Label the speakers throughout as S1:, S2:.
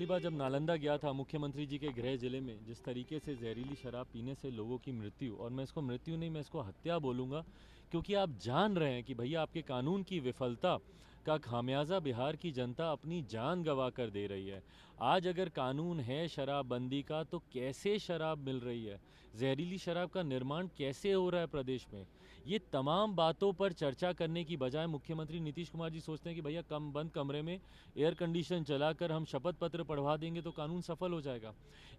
S1: पिछली बार जब नालंदा गया था मुख्यमंत्री जी के गृह जिले में, जिस तरीके से जहरीली शराब पीने से लोगों की मृत्यु, और मैं इसको मृत्यु नहीं, मैं इसको हत्या बोलूँगा, क्योंकि आप जान रहे हैं कि भैया आपके कानून की विफलता का खामियाजा बिहार की जनता अपनी जान गंवा कर दे रही है। आज अगर कानून है शराबबंदी का, तो कैसे शराब मिल रही है, जहरीली शराब का निर्माण कैसे हो रहा है प्रदेश में, ये तमाम बातों पर चर्चा करने की बजाय मुख्यमंत्री नीतीश कुमार जी सोचते हैं कि भैया कम बंद कमरे में एयर कंडीशन चलाकर हम शपथ पत्र पढ़वा देंगे तो कानून सफल हो जाएगा।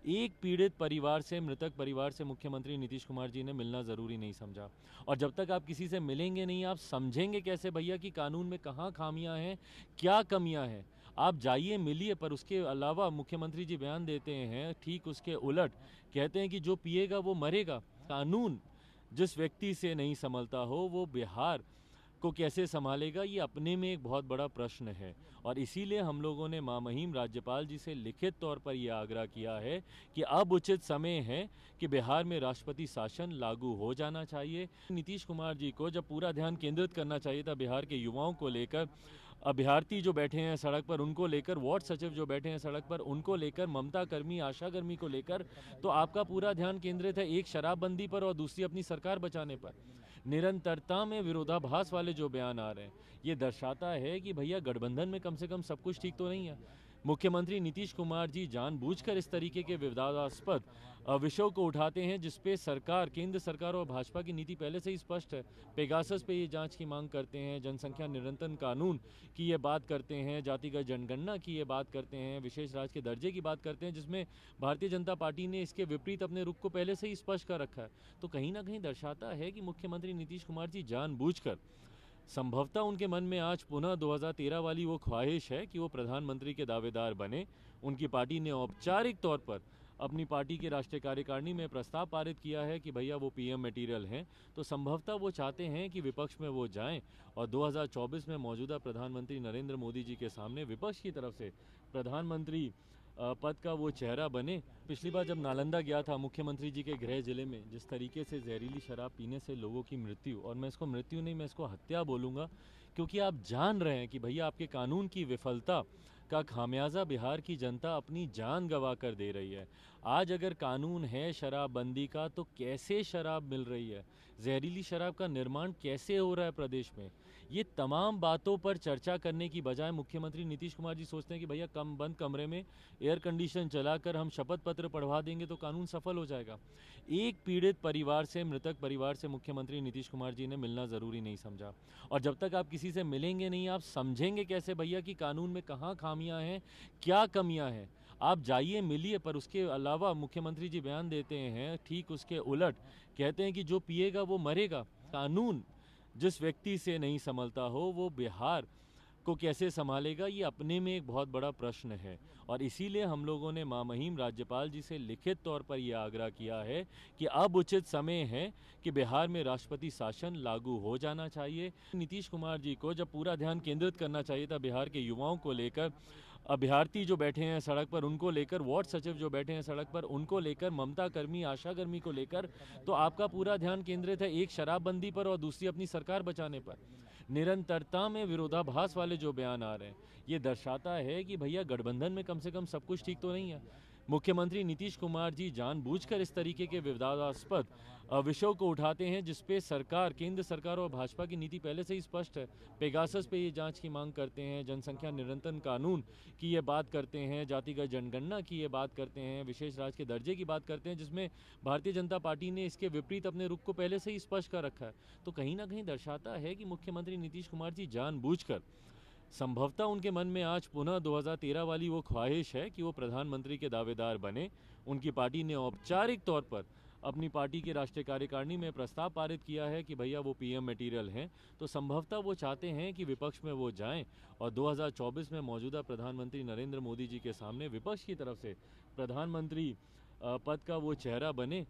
S1: एक पीड़ित परिवार से, मृतक परिवार से मुख्यमंत्री नीतीश कुमार जी ने मिलना ज़रूरी नहीं समझा। और जब तक आप किसी से मिलेंगे नहीं, आप समझेंगे कैसे भैया कि कानून में कहाँ खामियां हैं, क्या कमियां हैं। आप जाइए, मिलिए, पर उसके अलावा मुख्यमंत्री जी बयान देते हैं ठीक उसके उलट, कहते हैं कि जो पिएगा वो मरेगा। कानून जिस व्यक्ति से नहीं संभलता हो, वो बिहार को कैसे संभालेगा, ये अपने में एक बहुत बड़ा प्रश्न है। और इसीलिए हम लोगों ने मामहिम राज्यपाल जी से लिखित तौर पर यह आग्रह किया है कि अब उचित समय है कि बिहार में राष्ट्रपति शासन लागू हो जाना चाहिए। नीतीश कुमार जी को जब पूरा ध्यान केंद्रित करना चाहिए था बिहार के युवाओं को लेकर, अभ्यर्थी जो बैठे हैं सड़क पर उनको लेकर, वार्ड सचिव जो बैठे हैं सड़क पर उनको लेकर, ममता कर्मी, आशा कर्मी को लेकर, तो आपका पूरा ध्यान केंद्रित है एक शराबबंदी पर और दूसरी अपनी सरकार बचाने पर। निरंतरता में विरोधाभास वाले जो बयान आ रहे हैं, ये दर्शाता है कि भैया गठबंधन में कम से कम सब कुछ ठीक तो नहीं है। मुख्यमंत्री नीतीश कुमार जी जानबूझकर इस तरीके के विवादास्पद विषयों को उठाते हैं जिसपे सरकार, केंद्र सरकार और भाजपा की नीति पहले से ही स्पष्ट है। पेगासस पे ये जांच की मांग करते हैं, जनसंख्या नियंत्रण कानून की ये बात करते हैं, जातिगत जनगणना की ये बात करते हैं, विशेष राज्य के दर्जे की बात करते हैं, जिसमें भारतीय जनता पार्टी ने इसके विपरीत अपने रुख को पहले से ही स्पष्ट कर रखा है। तो कहीं ना कहीं दर्शाता है कि मुख्यमंत्री नीतीश कुमार जी जानबूझकर, संभवतः उनके मन में आज पुनः 2013 वाली वो ख्वाहिश है कि वो प्रधानमंत्री के दावेदार बने। उनकी पार्टी ने औपचारिक तौर पर अपनी पार्टी की राष्ट्रीय कार्यकारिणी में प्रस्ताव पारित किया है कि भैया वो पीएम मटेरियल हैं, तो संभवतः वो चाहते हैं कि विपक्ष में वो जाएं और 2024 में मौजूदा प्रधानमंत्री नरेंद्र मोदी जी के सामने विपक्ष की तरफ से प्रधानमंत्री पद का वो चेहरा बने। पिछली बार जब नालंदा गया था मुख्यमंत्री जी के गृह जिले में, जिस तरीके से जहरीली शराब पीने से लोगों की मृत्यु, और मैं इसको मृत्यु नहीं, मैं इसको हत्या बोलूँगा, क्योंकि आप जान रहे हैं कि भैया आपके कानून की विफलता का खामियाजा बिहार की जनता अपनी जान गंवा कर दे रही है। आज अगर कानून है शराबबंदी का, तो कैसे शराब मिल रही है, जहरीली शराब का निर्माण कैसे हो रहा है प्रदेश में, ये तमाम बातों पर चर्चा करने की बजाय मुख्यमंत्री नीतीश कुमार जी सोचते हैं कि भैया कम बंद कमरे में एयर कंडीशन चलाकर हम शपथ पत्र पढ़वा देंगे तो कानून सफल हो जाएगा। एक पीड़ित परिवार से, मृतक परिवार से मुख्यमंत्री नीतीश कुमार जी ने मिलना ज़रूरी नहीं समझा। और जब तक आप किसी से मिलेंगे नहीं, आप समझेंगे कैसे भैया कि कानून में कहाँ खामियां हैं, क्या कमियां हैं। आप जाइए, मिलिए, पर उसके अलावा मुख्यमंत्री जी बयान देते हैं ठीक उसके उलट, कहते हैं कि जो पिएगा वो मरेगा। कानून जिस व्यक्ति से नहीं संभलता हो, वो बिहार को कैसे संभालेगा, ये अपने में एक बहुत बड़ा प्रश्न है। और इसीलिए हम लोगों ने मामहिम राज्यपाल जी से लिखित तौर पर यह आग्रह किया है कि अब उचित समय है कि बिहार में राष्ट्रपति शासन लागू हो जाना चाहिए। नीतीश कुमार जी को जब पूरा ध्यान केंद्रित करना चाहिए था बिहार के युवाओं को लेकर, अभ्यर्थी जो बैठे हैं सड़क पर उनको लेकर, वार्ड सचिव जो बैठे हैं सड़क पर उनको लेकर, ममता कर्मी, आशा कर्मी को लेकर, तो आपका पूरा ध्यान केंद्रित है एक शराबबंदी पर और दूसरी अपनी सरकार बचाने पर। निरंतरता में विरोधाभास वाले जो बयान आ रहे हैं, ये दर्शाता है कि भैया गठबंधन में कम से कम सब कुछ ठीक तो नहीं है। मुख्यमंत्री नीतीश कुमार जी जानबूझकर इस तरीके के विवादास्पद विषयों को उठाते हैं जिसपे सरकार, केंद्र सरकार और भाजपा की नीति पहले से ही स्पष्ट है। पेगासस पे ये जांच की मांग करते हैं, जनसंख्या नियंत्रण कानून की ये बात करते हैं, जातिगत जनगणना की ये बात करते हैं, विशेष राज्य के दर्जे की बात करते हैं, जिसमें भारतीय जनता पार्टी ने इसके विपरीत अपने रुख को पहले से ही स्पष्ट कर रखा है। तो कहीं ना कहीं दर्शाता है कि मुख्यमंत्री नीतीश कुमार जी जानबूझकर, संभवतः उनके मन में आज पुनः 2013 वाली वो ख्वाहिश है कि वो प्रधानमंत्री के दावेदार बने। उनकी पार्टी ने औपचारिक तौर पर अपनी पार्टी की राष्ट्रीय कार्यकारिणी में प्रस्ताव पारित किया है कि भैया वो पीएम मटेरियल हैं, तो संभवतः वो चाहते हैं कि विपक्ष में वो जाएं और 2024 में मौजूदा प्रधानमंत्री नरेंद्र मोदी जी के सामने विपक्ष की तरफ से प्रधानमंत्री पद का वो चेहरा बने।